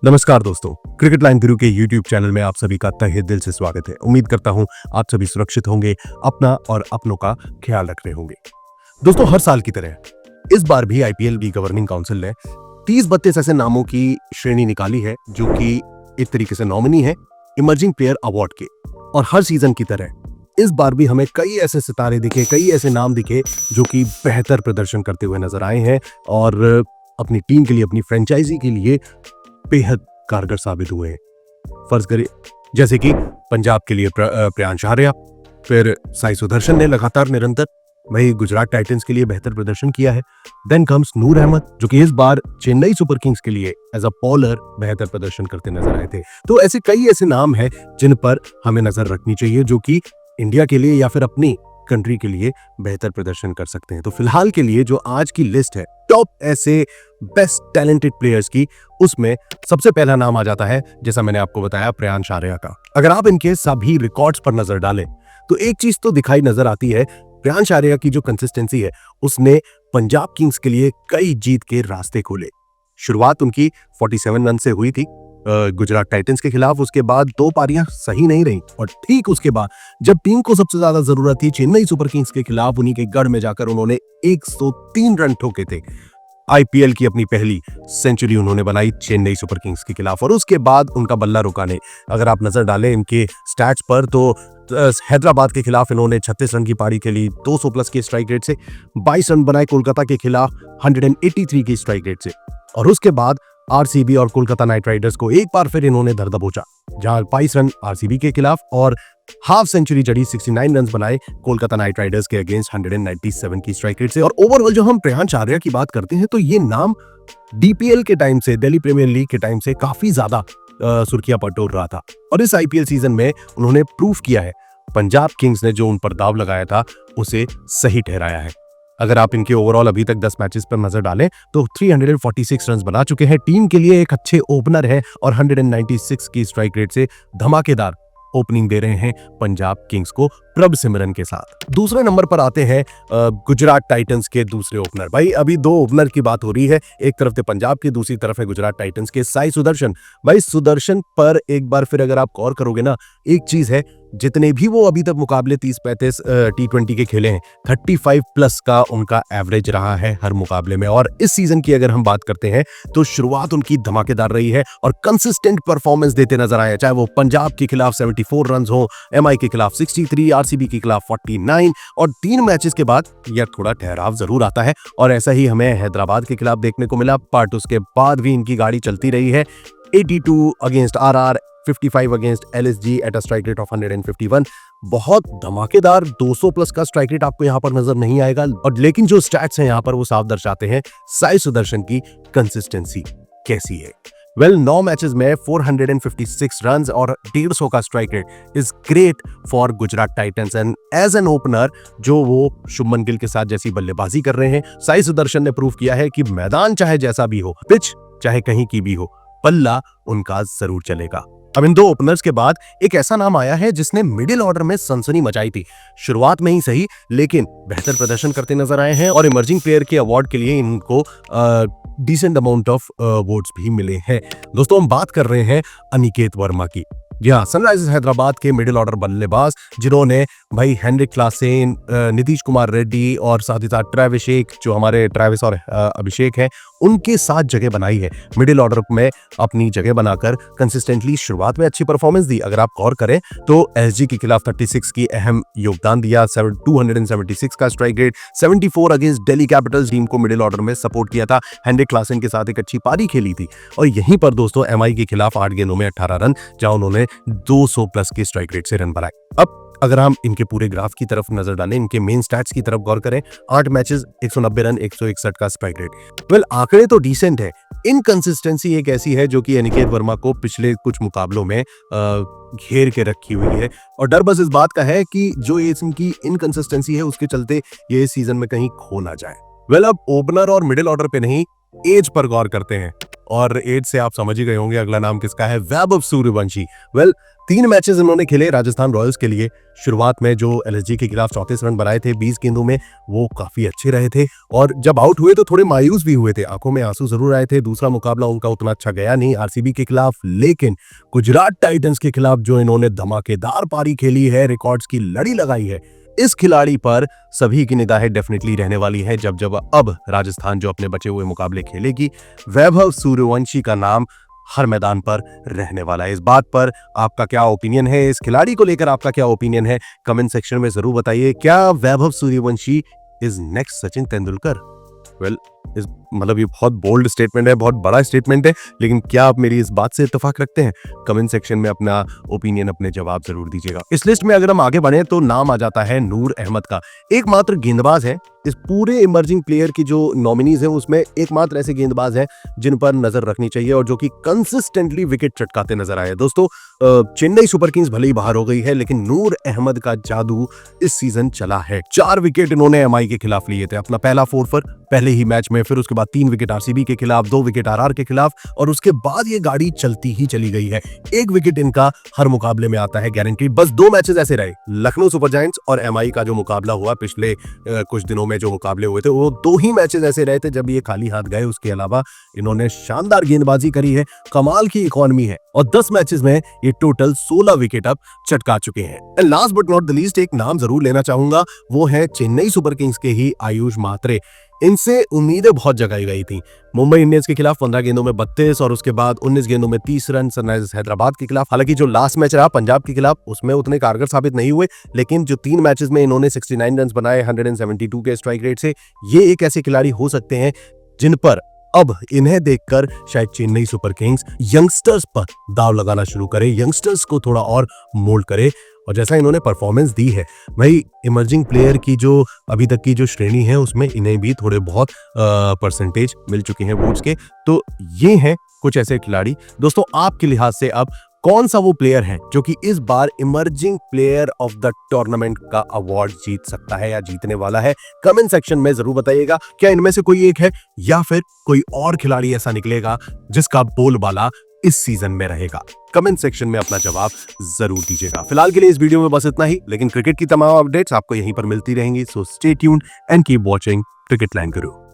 नमस्कार दोस्तों, cricket line गुरु के यूट्यूब चैनल में आप सभी का तहे दिल से स्वागत है। उम्मीद करता हूं आप सभी सुरक्षित होंगे, अपना और अपनों का ख्याल रख रहे होंगे। दोस्तों, हर साल की तरह इस बार भी आईपीएल की गवर्निंग काउंसिल ने 30-32 ऐसे नामों की श्रेणी निकाली है जो कि एक तरीके से नॉमिनी है इमर्जिंग प्लेयर अवार्ड के। और हर सीजन की तरह इस बार भी हमें कई ऐसे सितारे दिखे, कई ऐसे नाम दिखे जो कि बेहतर प्रदर्शन करते हुए नजर आए हैं और अपनी टीम के लिए, अपनी फ्रेंचाइजी के लिए बेहद कारगर साबित हुए हैं। फर्ज करें जैसे कि पंजाब के लिए प्रियांश आर्या, फिर साई सुदर्शन ने लगातार निरंतर, वही गुजरात टाइटंस के लिए बेहतर प्रदर्शन किया है। देन कम्स नूर अहमद जो कि इस बार चेन्नई सुपर किंग्स के लिए एज अ बॉलर बेहतर प्रदर्शन करते नजर आए थे। तो ऐसे कई ऐसे नाम हैं जिन पर हमें नजर रखनी चाहिए जो कि इंडिया के लिए या फिर अपनी कंट्री के लिए बेहतर प्रदर्शन कर सकते हैं। तो फिलहाल के लिए जो आज की लिस्ट है टॉप ऐसे बेस्ट टैलेंटेड प्लेयर्स की, उसमें सबसे पहला नाम आ जाता है, जैसा मैंने आपको बताया, प्रियांश आर्या का। अगर आप इनके सभी रिकॉर्ड्स पर नजर डालें तो एक चीज तो दिखाई नजर आती है, प्रियांश आर्या की जो कंसिस्टेंसी है उसने पंजाब किंग्स के लिए कई जीत के रास्ते खोले। शुरुआत उनकी 47 रन से हुई थी गुजरात टाइटंस के खिलाफ। उसके बाद 2 पारियां सही नहीं रही और ठीक उसके बाद जब टीम को सबसे ज्यादा जरूरत थी चेन्नई सुपर किंग्स के खिलाफ, उन्हीं के गढ़ में जाकर उन्होंने 103 रन ठोके थे। आईपीएल की अपनी पहली सेंचुरी उन्होंने बनाई चेन्नई सुपर किंग्स के खिलाफ और उसके बाद उनका बल्ला रुका नहीं। अगर आप नजर डालें इनके स्टैट्स पर तो हैदराबाद के खिलाफ इन्होंने 36 रन की पारी खेली 200 प्लस के स्ट्राइक रेट से, 22 रन बनाए कोलकाता के खिलाफ 183 की स्ट्राइक रेट से, और उसके बाद आरसीबी और कोलकाता नाइट राइडर्स को एक बार फिर इन्होंने धर दबोचा, जहां 22 रन आरसीबी के खिलाफ और हाफ सेंचुरी जड़ी 69 रन बनाए कोलकाता नाइट राइडर्स के अगेंस्ट 197 की स्ट्राइक रेट से। और ओवरऑल जो हम प्रियांश आर्या की बात करते हैं तो ये नाम डीपीएल के टाइम से, दिल्ली प्रीमियर लीग के टाइम से काफी ज्यादा सुर्खियां बटोर रहा था और इस आईपीएल सीजन में उन्होंने प्रूफ किया है, पंजाब किंग्स ने जो उन पर दाव लगाया था उसे सही ठहराया है। अगर आप इनके ओवरऑल अभी तक 10 मैचेस पर नजर डालें तो 346 रन बना चुके हैं। टीम के लिए एक अच्छे ओपनर है और 196 की स्ट्राइक रेट से धमाकेदार ओपनिंग दे रहे हैं पंजाब किंग्स को प्रभ सिमरन के साथ। दूसरे नंबर पर आते हैं गुजरात टाइटंस के दूसरे ओपनर। भाई अभी 2 ओपनर की बात हो रही है, एक तरफ थे पंजाब की, दूसरी तरफ है गुजरात टाइटंस के साई सुदर्शन। भाई सुदर्शन पर एक बार फिर अगर आप गौर करोगे ना, एक चीज है, जितने भी वो अभी तक मुकाबले 30-35 T20 के खेले हैं, 35 प्लस का उनका एवरेज रहा है हर मुकाबले में। और इस सीजन की अगर हम बात करते हैं तो शुरुआत उनकी धमाकेदार रही है और कंसिस्टेंट परफॉर्मेंस देते नजर आए, चाहे वो पंजाब के खिलाफ 74 रन हो, एमआई के खिलाफ 63, आरसीबी के खिलाफ 49, और 3 मैचेस के बाद यह थोड़ा ठहराव जरूर आता है और ऐसा ही हमें हैदराबाद के खिलाफ देखने को मिला। बट उसके बाद भी इनकी गाड़ी चलती रही है। 82 against RR, 55 against LSG at a strike rate of 151। बहुत धमाकेदार 200 प्लस का स्ट्राइक रेट आपको यहां पर नजर नहीं आएगा, और लेकिन जो स्टैट्स हैं यहां पर वो साफ दर्शाते हैं साई सुदर्शन की कंसिस्टेंसी कैसी है। 9 मैचेस में 456 रन और 150 का strike rate is great for Gujarat Titans. And as an opener जो वो शुभमन गिल के साथ जैसी बल्लेबाजी कर रहे हैं, साई सुदर्शन ने प्रूव किया है कि मैदान चाहे जैसा भी हो, पिच चाहे कहीं की भी हो, पल्ला उनका जरूर चलेगा। अब इन 2 ओपनर्स के बाद एक ऐसा नाम आया है जिसने मिडिल ऑर्डर में सनसनी मचाई थी, शुरुआत में ही सही लेकिन बेहतर प्रदर्शन करते नजर आए हैं और इमर्जिंग प्लेयर के अवार्ड के लिए इनको डिसेंट अमाउंट ऑफ वोट्स भी मिले हैं। दोस्तों, हम बात कर रहे हैं अनिकेत वर्मा की। जी हाँ, सनराइजर्स हैदराबाद के मिडिल ऑर्डर बल्लेबाज जिन्होंने भाई हेनरिक क्लासेन, नीतीश कुमार रेड्डी और साथ ही साथ ट्रेविस, जो हमारे ट्रेविस और अभिषेक हैं, उनके साथ जगह बनाई है। मिडिल ऑर्डर में अपनी जगह बनाकर कंसिस्टेंटली शुरुआत में अच्छी परफॉर्मेंस दी। अगर आप गौर करें तो एसजी के खिलाफ 36 की अहम योगदान दिया, 276 का strike rate, 74 against Delhi Capitals team को मिडिल ऑर्डर में सपोर्ट किया था। हेनरिक क्लासेन के साथ एक अच्छी पारी खेली थी और यहीं पर दोस्तों एमआई के खिलाफ 8 गेंदों में 18 रन, जहां उन्होंने 200 प्लस के स्ट्राइक रेट से रन बनाए। अब अगर हम इनके पूरे ग्राफ की तरफ नजर डालें, इनके मेन स्टैट्स की तरफ गौर करें, 8 मैचेस, 190 रन, 161 का स्ट्राइक रेट। आंकड़े तो डिसेंट है, इनकंसिस्टेंसी एक ऐसी है जो कि अनिकेत वर्मा को पिछले कुछ मुकाबलों में घेर के रखी हुई है और डर बस इस बात का है कि जो ये इनकी इनकंसिस्टेंसी है उसके चलते ये सीजन में कहीं खो ना जाए। अब ओपनर और मिडिल ऑर्डर पे नहीं, एज पर गौर करते हैं और 8 से आप समझ ही गए होंगे अगला नाम किसका है, वैभव सूर्यवंशी। वेल 3 मैचेस इन्होंने खेले राजस्थान रॉयल्स के लिए। शुरुआत में जो एलएसजी के खिलाफ 34 रन बनाए थे 20 गेंदों में, वो काफी अच्छे रहे थे और जब आउट हुए तो थोड़े मायूस भी हुए थे, आंखों में आंसू जरूर आए थे। दूसरा मुकाबला उनका उतना अच्छा गया नहीं आरसीबी के खिलाफ, लेकिन गुजरात टाइटंस के खिलाफ जो इन्होंने धमाकेदार पारी खेली है, रिकॉर्ड्स की लड़ी लगाई है, इस खिलाड़ी पर सभी की निगाहें डेफिनेटली रहने वाली है जब अब राजस्थान जो अपने बचे हुए मुकाबले खेलेगी। वैभव सूर्यवंशी का नाम हर मैदान पर रहने वाला है। इस बात पर आपका क्या ओपिनियन है, इस खिलाड़ी को लेकर आपका क्या ओपिनियन है, कमेंट सेक्शन में जरूर बताइए। क्या Vaibhav Suryavanshi is next Sachin Tendulkar? Well इस मतलब ये बहुत बोल्ड स्टेटमेंट है, बहुत बड़ा स्टेटमेंट है, लेकिन क्या आप मेरी इस बात से इत्तेफाक रखते हैं? कमेंट सेक्शन में अपना ओपिनियन, अपने जवाब जरूर दीजिएगा। इस लिस्ट में अगर हम आगे बढ़े तो नाम आ जाता है नूर अहमद का। एकमात्र गेंदबाज है इस पूरे इमर्जिंग प्लेयर की जो नॉमिनीज हैं उसमें, एकमात्र ऐसे गेंदबाज हैं जिन पर नजर रखनी चाहिए और जो कि कंसिस्टेंटली विकेट चटकाते नजर आए। दोस्तों चेन्नई सुपर किंग्स भले ही बाहर हो गई है, लेकिन नूर अहमद का जादू इस सीजन चला है। 4 विकेट इन्होंने एमआई के खिलाफ लिए थे, अपना पहला 4 for पहले ही मैच में, फिर उसके बाद 3 विकेट आरसीबी के खिलाफ, 2 विकेट आरआर के खिलाफ, और उसके बाद ये गाड़ी चलती ही चली गई है। 1 विकेट इनका हर मुकाबले में आता है गारंटी। बस 2 मैचेस ऐसे रहे, लखनऊ सुपर जायंट्स और एमआई का जो मुकाबला हुआ पिछले कुछ दिनों में, जो मुकाबले हुए थे वो 2 ही मैचेस ऐसे रहे थे जब ये खाली हाथ गए। उसके अलावा इन्होंने शानदार गेंदबाजी करी है, कमाल की इकॉनमी है और 10 मैचेस में ये टोटल 16 विकेट अब चटका चुके हैं। And last but not the least एक नाम जरूर लेना चाहूंगा, वो है चेन्नई सुपर किंग्स के ही आयुष मात्रे। इनसे उम्मीदें बहुत जगाई गई थी। मुंबई इंडियंस के खिलाफ 15 गेंदों में 32 और उसके बाद 19 गेंदों में 30 रन सनराइजर्स हैदराबाद के खिलाफ। हालांकि जो लास्ट मैच रहा पंजाब के खिलाफ उसमें उतने कारगर साबित नहीं हुए, लेकिन जो 3 मैचेस में इन्होंने 69 रन बनाए 172 के स्ट्राइक रेट से, ये एक ऐसे खिलाड़ी हो सकते हैं जिन पर अब इन्हें देखकर शायद चेन्नई सुपर किंग्स यंगस्टर्स पर दाव लगाना शुरू करे, यंगस्टर्स को थोड़ा और मोल्ड करे। और जैसा इन्होंने परफॉर्मेंस दी है भाई, इमर्जिंग प्लेयर की जो अभी तक की जो श्रेणी है उसमें इन्हें भी थोड़े बहुत परसेंटेज मिल चुके हैं वोट्स के। तो ये हैं कुछ ऐसे खिलाड़ी। दोस्तों आपके लिहाज से अब कौन सा वो प्लेयर है जो कि इस बार emerging player of the tournament का अवार्ड जीत सकता है या जीतने वाला है? कमेंट सेक्शन में जरूर बताइएगा। क्या इनमें से कोई एक है या फिर कोई और खिलाड़ी ऐसा निकलेगा जिसका बोलबाला इस सीजन में रहेगा? कमेंट सेक्शन में अपना जवाब जरूर दीजिएगा। फिलहाल के लिए इस वीडियो में बस इतना ही, लेकिन क्रिकेट की तमाम अपडेट्स आपको यहीं पर मिलती रहेंगी। So stay tuned and keep watching cricket line Guru.